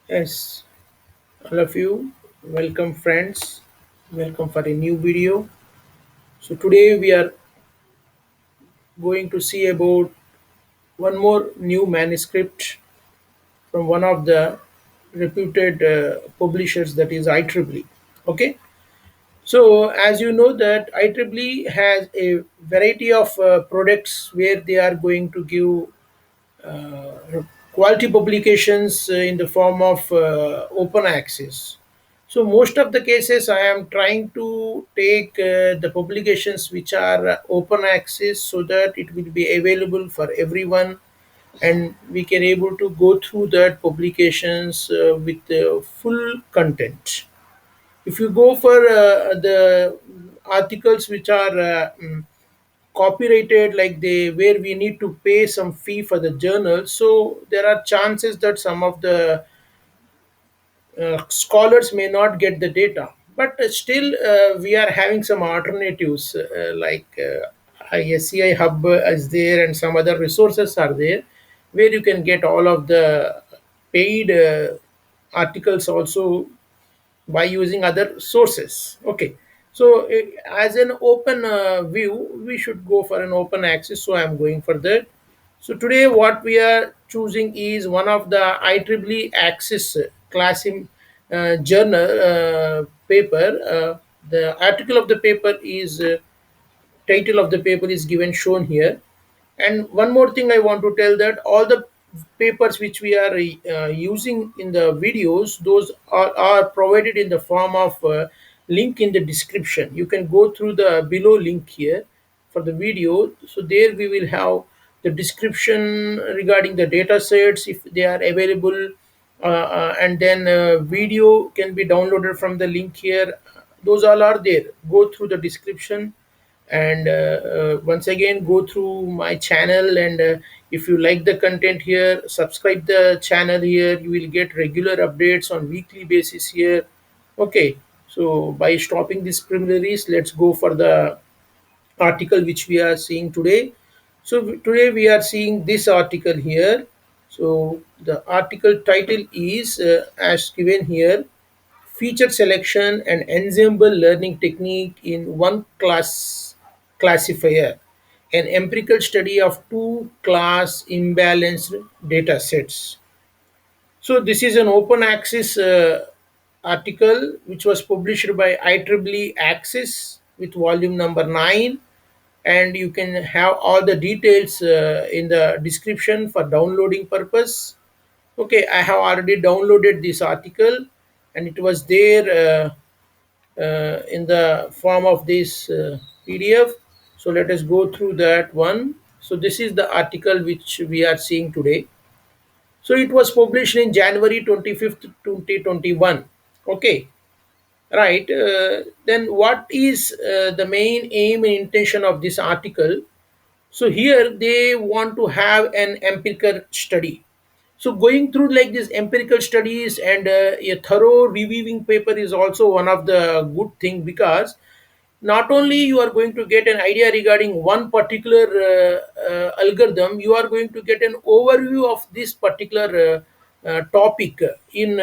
Yes, all of you, welcome friends, welcome for a new video. So today we are going to see about one more new manuscript from one of the reputed publishers, that is IEEE. Okay, so as you know that IEEE has a variety of products where they are going to give quality publications in the form of open access. So most of the cases I am trying to take the publications which are open access so that it will be available for everyone and we can able to go through that publications with full content. If you go for the articles which are copyrighted, like they where we need to pay some fee for the journal, so there are chances that some of the scholars may not get the data, but still we are having some alternatives like SCI hub is there and some other resources are there where you can get all of the paid articles also by using other sources. Okay, so as an open view, we should go for an open access. So I'm going for that. So today, what we are choosing is one of the IEEE Access class in journal paper. The article of the paper is title of the paper is given shown here. And one more thing I want to tell, that all the papers which we are using in the videos, those are provided in the form of link in the description. You can go through the below link here for the video. So there we will have the description regarding the data sets if they are available, and then video can be downloaded from the link here. Those all are there. Go through the description and once again go through my channel, and if you like the content here, subscribe the channel here. You will get regular updates on weekly basis here. Okay, so by stopping this preliminaries, let's go for the article which we are seeing today. So today we are seeing this article here. So the article title is as given here: feature selection and ensemble learning technique in one class classifier, an empirical study of two class imbalanced data sets. So this is an open access article which was published by IEEE Access with volume number 9, and you can have all the details in the description for downloading purpose. Okay, I have already downloaded this article and it was there in the form of this PDF. So let us go through that one. So this is the article which we are seeing today. So it was published in January 25th, 2021. Okay, right. Then what is the main aim and intention of this article? So here they want to have an empirical study. So going through like these empirical studies and a thorough reviewing paper is also one of the good thing, because not only you are going to get an idea regarding one particular algorithm, you are going to get an overview of this particular topic in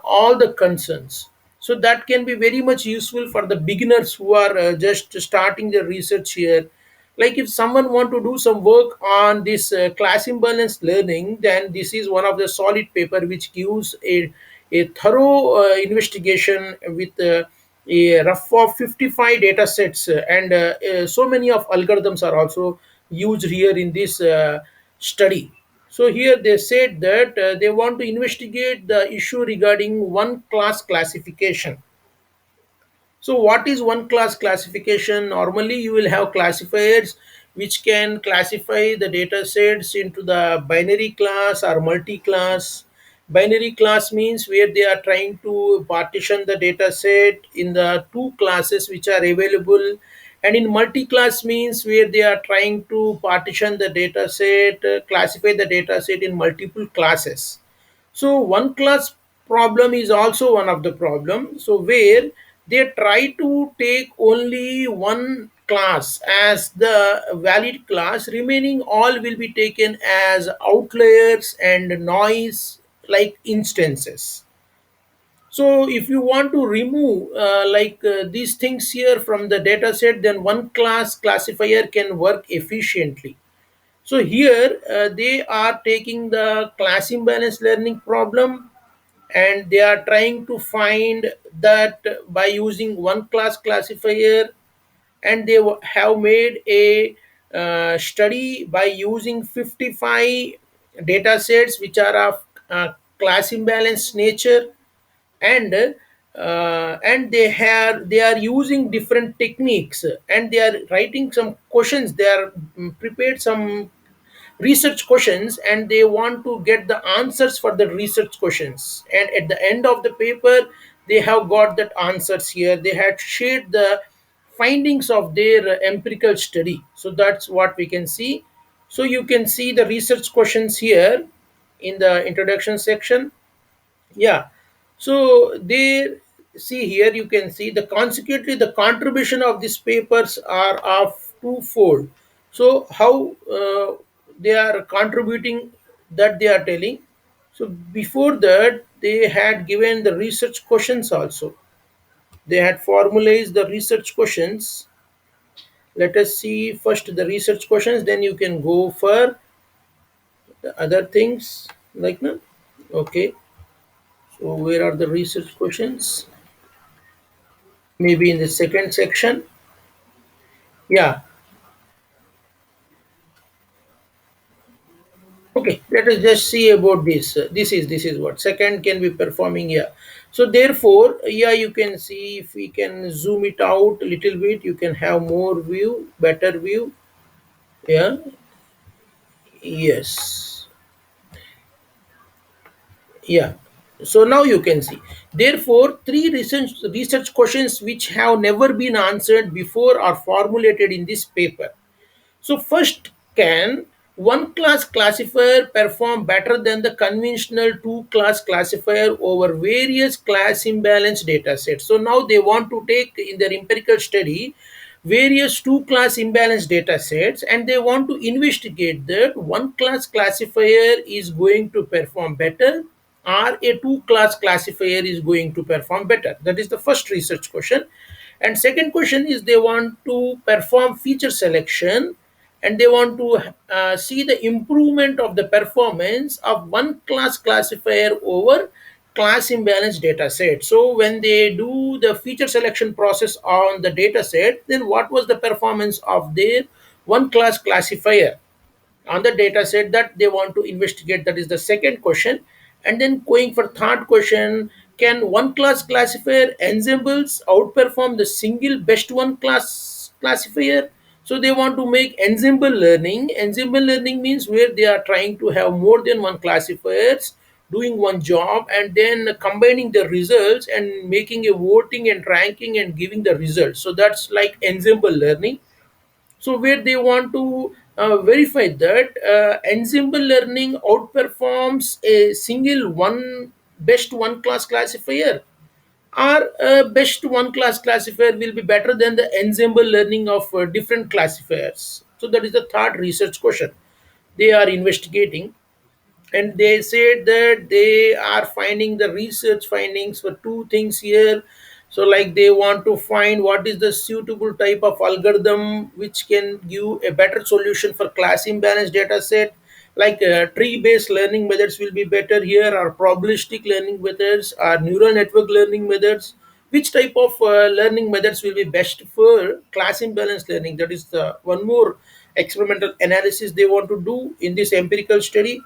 all the concerns. So that can be very much useful for the beginners who are just starting their research here. Like if someone want to do some work on this class imbalance learning, then this is one of the solid paper which gives a thorough investigation with a rough of 55 data sets, and so many of algorithms are also used here in this study. So here they said that they want to investigate the issue regarding one class classification. So, what is one class classification? Normally, you will have classifiers which can classify the data sets into the binary class or multi class. Binary class means where they are trying to partition the data set in the two classes which are available, and in multi class means where they are trying to partition the data set, classify the data set in multiple classes. So one class problem is also one of the problem. So where they try to take only one class as the valid class, remaining all will be taken as outliers and noise like instances. So if you want to remove these things here from the data set, then one class classifier can work efficiently. So here they are taking the class imbalance learning problem, and they are trying to find that by using one class classifier, and they have made a study by using 55 data sets which are of class imbalance nature. And they are using different techniques, and they are writing some questions. They are prepared some research questions, and they want to get the answers for the research questions, and at the end of the paper they have got that answers here. They had shared the findings of their empirical study. So that's what we can see. So you can see the research questions here in the introduction section. Yeah. So they see here, you can see the consequently the contribution of these papers are of twofold. So how they are contributing, that they are telling. So before that they had given the research questions also. They had formalized the research questions. Let us see first the research questions, then you can go for the other things like no. Okay. So where are the research questions? Maybe in the second section. Yeah. Okay, let us just see about this. This is what second can be performing. Yeah. So therefore, yeah, you can see, if we can zoom it out a little bit, you can have more view, better view. Yeah. Yes. Yeah. So now you can see, therefore three research questions which have never been answered before are formulated in this paper. So first, can one class classifier perform better than the conventional two class classifier over various class imbalance data sets? So now they want to take in their empirical study various two class imbalance data sets, and they want to investigate that one class classifier is going to perform better, or a two class classifier is going to perform better. That is the first research question. And second question is, they want to perform feature selection, and they want to see the improvement of the performance of one class classifier over class imbalance data set. So when they do the feature selection process on the data set, then what was the performance of their one class classifier on the data set, that they want to investigate. That is the second question. And then going for third question, can one class classifier ensembles outperform the single best one class classifier? So they want to make ensemble learning. Ensemble learning means where they are trying to have more than one classifiers doing one job, and then combining the results and making a voting and ranking and giving the results. So that's like ensemble learning. So where they want to verify that ensemble learning outperforms a single one best one class classifier, or best one class classifier will be better than the ensemble learning of different classifiers. So that is the third research question they are investigating. And they said that they are finding the research findings for two things here. So like they want to find what is the suitable type of algorithm which can give a better solution for class imbalance data set, like tree based learning methods will be better here, or probabilistic learning methods, or neural network learning methods. Which type of learning methods will be best for class imbalance learning? That is the one more experimental analysis they want to do in this empirical study.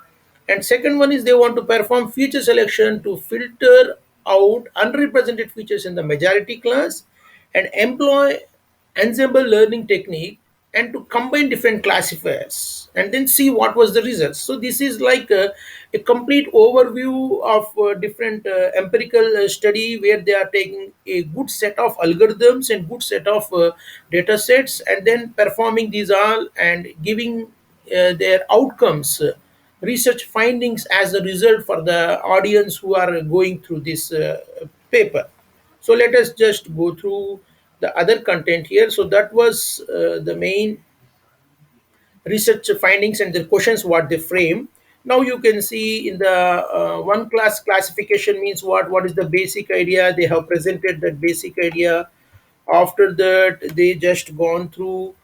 And second one is, they want to perform feature selection to filter out unrepresented features in the majority class, and employ ensemble learning technique, and to combine different classifiers and then see what was the results. So this is like a complete overview of different empirical study, where they are taking a good set of algorithms and good set of data sets, and then performing these all and giving their outcomes, research findings as a result for the audience who are going through this paper. So let us just go through the other content here. So that was the main research findings and the questions what they frame. Now you can see in the one class classification means what is the basic idea. They have presented that basic idea. After that they just gone through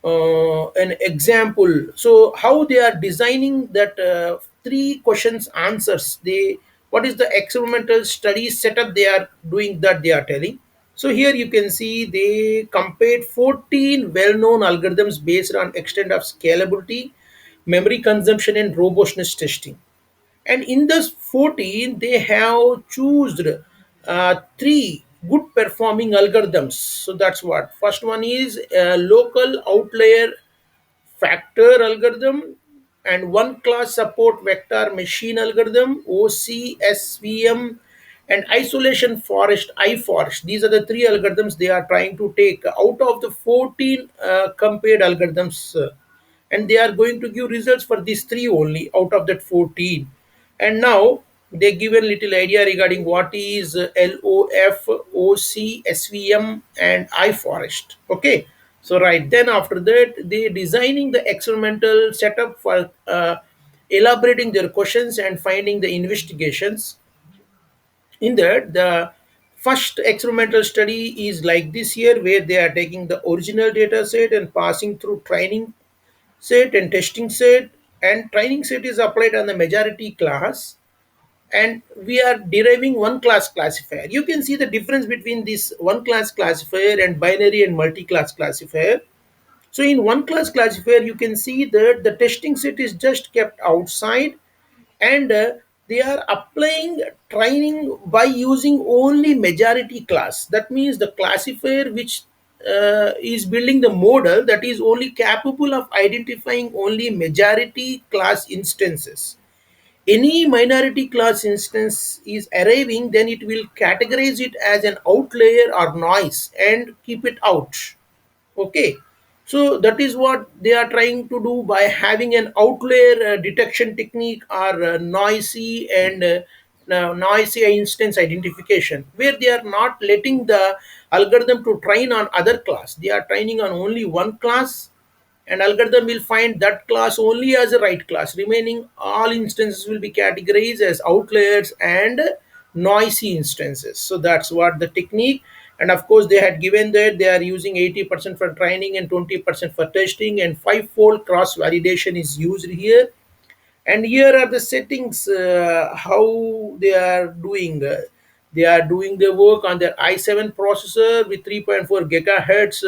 an example, so how they are designing that three questions answers, they what is the experimental study setup they are doing, that they are telling. So here you can see they compared 14 well-known algorithms based on extent of scalability, memory consumption, and robustness testing. And in this 14 they have chosen three good performing algorithms. So that's what first one is local outlier factor algorithm, and one class support vector machine algorithm OCSVM, and isolation forest iForest. These are the three algorithms they are trying to take out of the 14 compared algorithms, and they are going to give results for these three only out of that 14. And now they give a little idea regarding what is LOF, OC, SVM, and iForest. Okay, so right then after that they designing the experimental setup for elaborating their questions and finding the investigations. In that, the first experimental study is like this here, where they are taking the original data set and passing through training set and testing set, and training set is applied on the majority class, and we are deriving one class classifier. You can see the difference between this one class classifier and binary and multi-class classifier. So in one class classifier you can see that the testing set is just kept outside, and they are applying training by using only majority class. That means the classifier which is building the model that is only capable of identifying only majority class instances. Any minority class instance is arriving, then it will categorize it as an outlier or noise and keep it out. Okay, so that is what they are trying to do by having an outlier detection technique, or noisy instance identification, where they are not letting the algorithm to train on other class. They are training on only one class, and algorithm will find that class only as a right class. Remaining all instances will be categorized as outliers and noisy instances. So that's what the technique. And of course they had given that they are using 80% for training and 20% for testing, and five-fold cross validation is used here. And here are the settings, how they are doing. They are doing the work on their i7 processor with 3.4 gigahertz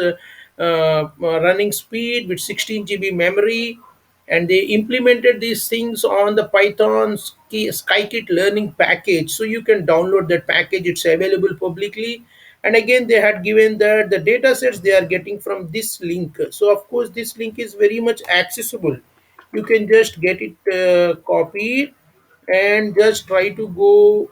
running speed with 16 GB memory, and they implemented these things on the Python Skykit learning package. So you can download that package, it's available publicly. And again they had given that the data sets they are getting from this link. So of course this link is very much accessible. You can just get it copied and just try to go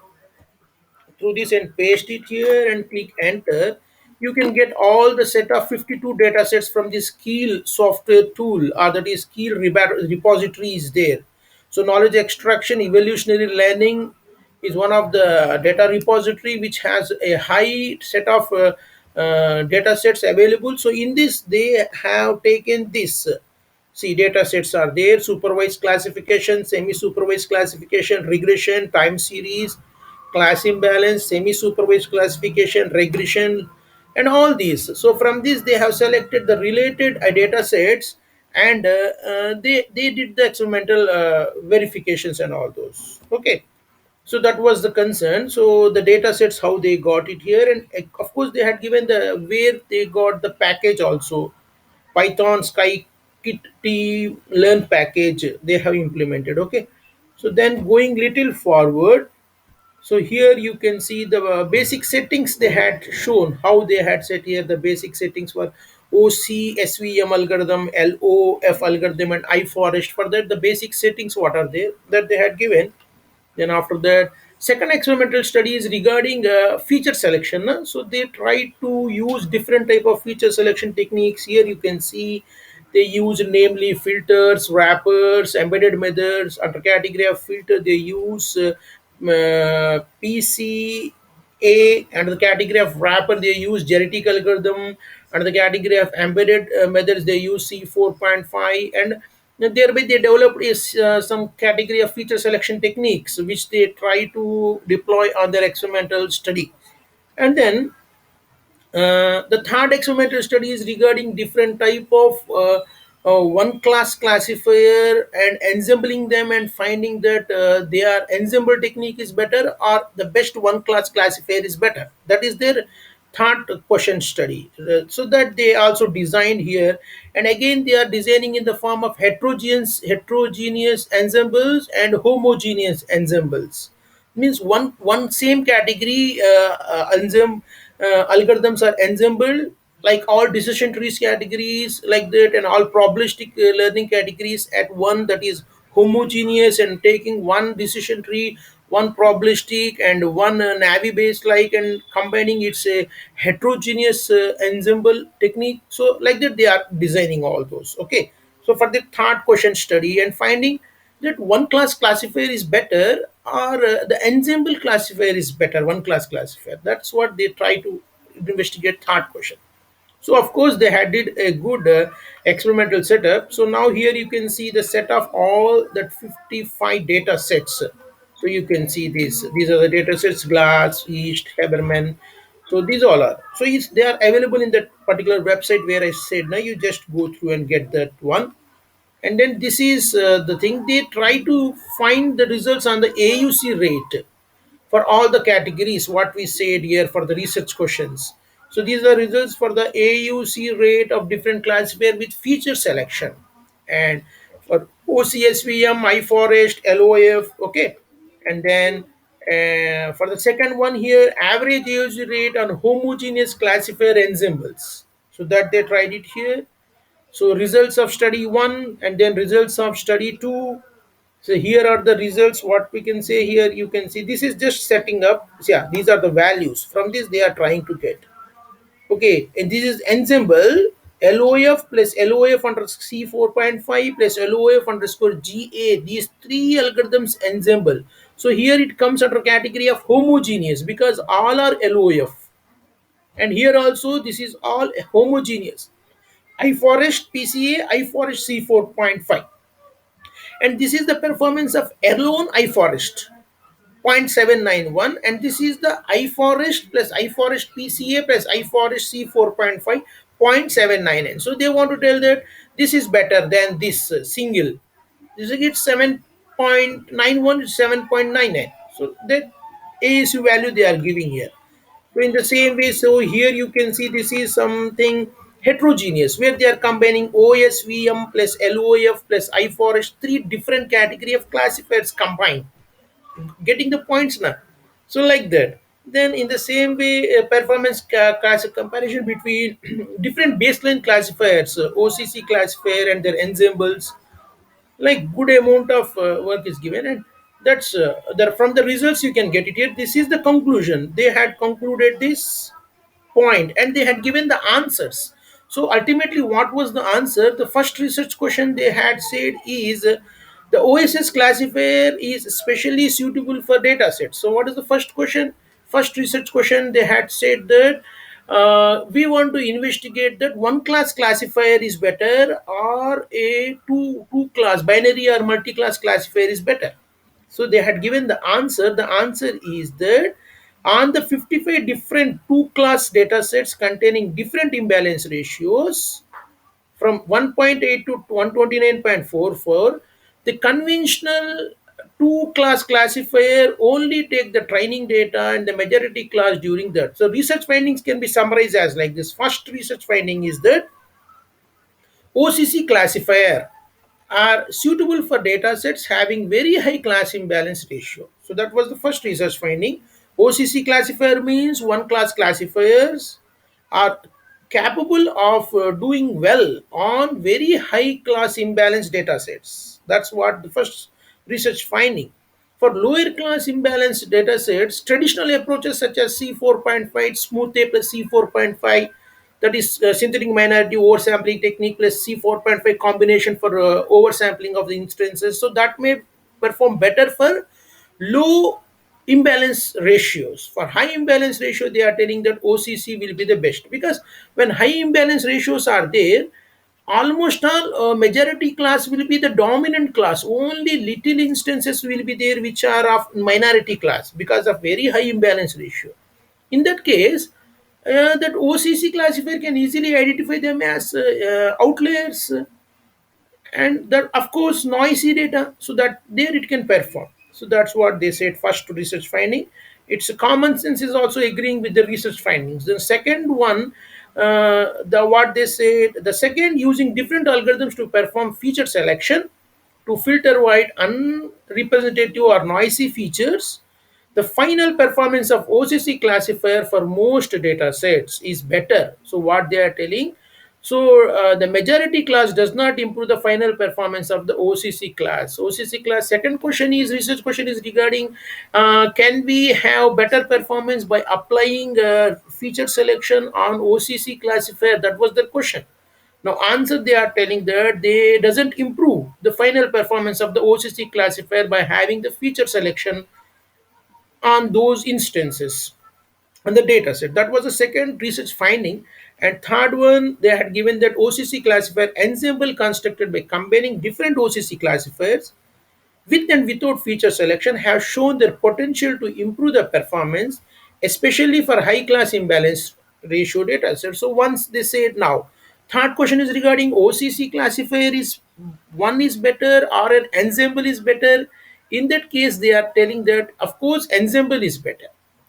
through this and paste it here and click enter. You can get all the set of 52 data sets from this Keel software tool, or that is Keel repository is there. So knowledge extraction evolutionary learning is one of the data repository which has a high set of data sets available. So in this they have taken this. See, data sets are there: supervised classification, semi-supervised classification, regression, time series, class imbalance, semi-supervised classification, regression, and all these. So from this, they have selected the related data sets, and they did the experimental verifications and all those. Okay. So that was the concern. So the data sets, how they got it here, and of course they had given the where they got the package also. Python Skykit learn package they have implemented. Okay, so then going little forward, so here you can see the basic settings they had shown, how they had set here the basic settings for OCSVM algorithm, LOF algorithm, and iForest. For that, the basic settings what are there that they had given. Then after that, second experimental study is regarding feature selection. So they try to use different type of feature selection techniques. Here you can see they use namely filters, wrappers, embedded methods. Under category of filter, they use PCA. Under the category of wrapper, they use genetic algorithm. Under the category of embedded methods, they use C4.5. And And thereby they developed is some category of feature selection techniques which they try to deploy on their experimental study. And then the third experimental study is regarding different type of one class classifier and ensembling them and finding that their ensemble technique is better or the best one class classifier is better. That is their third question study. So that they also designed here, and again they are designing in the form of heterogeneous ensembles and homogeneous ensembles. Means one same category algorithms are ensembled like all decision trees categories like that, and all probabilistic learning categories at one, that is homogeneous, and taking one decision tree, one probabilistic and one navi based like, and combining its a heterogeneous ensemble technique. So like that they are designing all those. Okay, so for the third question study and finding that one class classifier is better or the ensemble classifier is better, one class classifier, that's what they try to investigate. Third question. So of course they had did a good experimental setup. So now here you can see the set of all that 55 data sets. So you can see these are the data sets: glass, yeast, haberman. So these all are, so it's, they are available in that particular website where I said now you just go through and get that one. And then this is the thing, they try to find the results on the AUC rate for all the categories what we said here for the research questions. So these are results for the AUC rate of different classifier with feature selection. And for OCSVM, iForest, LOF, okay. And then for the second one here, average AUC rate on homogeneous classifier ensembles. So that they tried it here. So results of study 1 and then results of study 2. So here are the results. What we can say here, you can see this is just setting up. Yeah, these are the values. From this they are trying to get. Okay, and this is ensemble LOF plus LOF underscore C4.5 plus LOF underscore GA. These three algorithms ensemble. So here it comes under category of homogeneous because all are LOF. And here also this is all homogeneous. iForest PCA, iForest C4.5. And this is the performance of Erlon iForest 0.791, and this is the iForest plus iForest PCA plus iForest C4.5 0.799. So they want to tell that this is better than this single. This is 7.91 to 7.99. So that ASU value they are giving here. So in the same way, so here you can see this is something heterogeneous where they are combining OSVM plus LOF plus iForest, three different category of classifiers combined, getting the points now. So like that. Then in the same way, performance class comparison between different baseline classifiers, OCC classifier and their ensembles, like good amount of work is given, and that's from the results you can get it here. This is the conclusion. They had concluded this point and they had given the answers. So ultimately what was the answer? The first research question they had said is the OSS classifier is especially suitable for data sets. So what is the first question? First research question they had said that we want to investigate that one class classifier is better or a two class binary or multi class classifier is better. So they had given the answer. The answer is that on the 55 different two class data sets containing different imbalance ratios from 1.8 to 129.44, the conventional two class classifier only take the training data and the majority class during that. So research findings can be summarized as like this. First research finding is that OCC classifier are suitable for data sets having very high class imbalance ratio. So that was the first research finding. OCC classifier means one class classifiers are capable of doing well on very high class imbalance data sets. That's what the first research finding. For lower class imbalance data sets, traditional approaches such as C4.5, smooth A plus C4.5, that is synthetic minority oversampling technique plus C4.5 combination for oversampling of the instances. So that may perform better for low imbalance ratios. For high imbalance ratio, they are telling that OCC will be the best because when high imbalance ratios are there, almost all majority class will be the dominant class. Only little instances will be there which are of minority class because of very high imbalance ratio. In that case, that OCC classifier can easily identify them as outliers, and that of course noisy data, so that there it can perform. So that's what they said first to research finding. It's common sense is also agreeing with the research findings. The second one, the what they said, the second, using different algorithms to perform feature selection to filter white unrepresentative or noisy features. The final performance of OCC classifier for most data sets is better. So what they are telling, so the majority class does not improve the final performance of the OCC class. OCC class. Second question is, research question is regarding, can we have better performance by applying feature selection on OCC classifier? That was the question. Now, answer, they are telling that they doesn't improve the final performance of the OCC classifier by having the feature selection on those instances on the data set. That was the second research finding. And third one, they had given that OCC classifier ensemble constructed by combining different OCC classifiers with and without feature selection have shown their potential to improve the performance, especially for high class imbalance ratio data set. So once they said, now third question is regarding OCC classifier is one is better or an ensemble is better. In that case, they are telling that of course ensemble is better.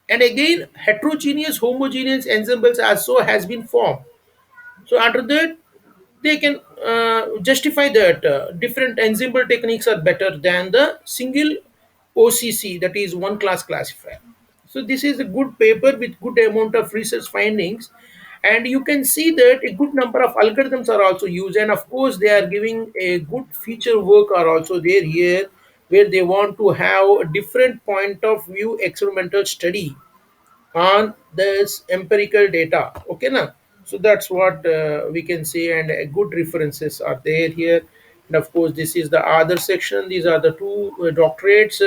And again, heterogeneous homogeneous ensembles also has been formed. So after that, they can justify that different ensemble techniques are better than the single OCC, that is one class classifier. So this is a good paper with good amount of research findings, and you can see that a good number of algorithms are also used, and of course they are giving a good feature work are also there here, where they want to have a different point of view experimental study on this empirical data. Okay, now, so that's what we can say, and good references are there here. And of course, this is the other section. These are the two doctorates.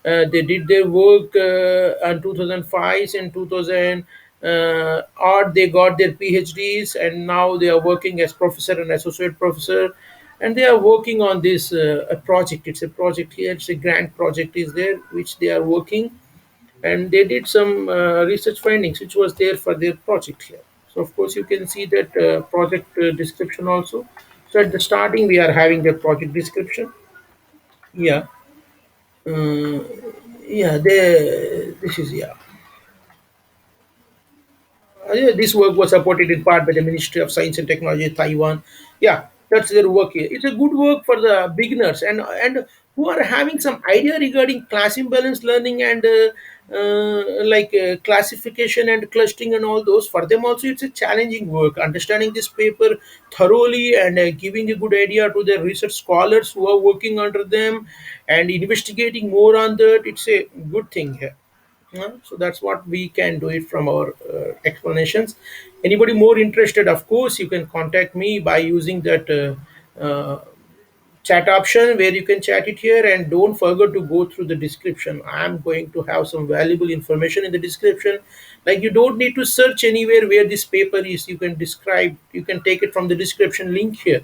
They did their work in 2005 and 2000. Or they got their PhDs, and now they are working as professor and associate professor, and they are working on this a project. It's a project here. It's a grant project is there which they are working, and they did some research findings which was there for their project here. So of course you can see that project description also. So at the starting we are having the project description. Yeah. uh, yeah, this is, yeah. Yeah, this work was supported in part by the Ministry of Science and Technology, Taiwan. Yeah, that's their work here. It's a good work for the beginners and who are having some idea regarding class imbalance learning and classification and clustering and all those. For them also, it's a challenging work. Understanding this paper thoroughly and giving a good idea to the research scholars who are working under them and investigating more on that. It's a good thing here. So that's what we can do it from our explanations. Anybody more interested, of course, you can contact me by using that chat option where you can chat it here, and don't forget to go through the description. I'm going to have some valuable information in the description. Like, you don't need to search anywhere where this paper is. You can take it from the description link here,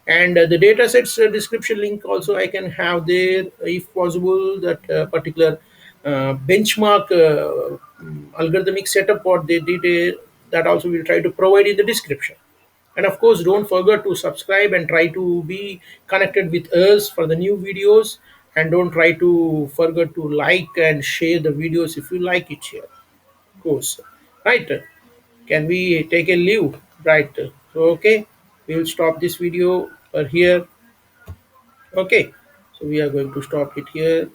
and the datasets description link also I can have there, if possible, that particular benchmark algorithmic setup what they did, that also we'll try to provide in the description. And of course, don't forget to subscribe and try to be connected with us for the new videos, and don't try to forget to like and share the videos if you like it here, of course. Right, can we take a leave? Right, so okay, we will stop this video here. Okay, so we are going to stop it here.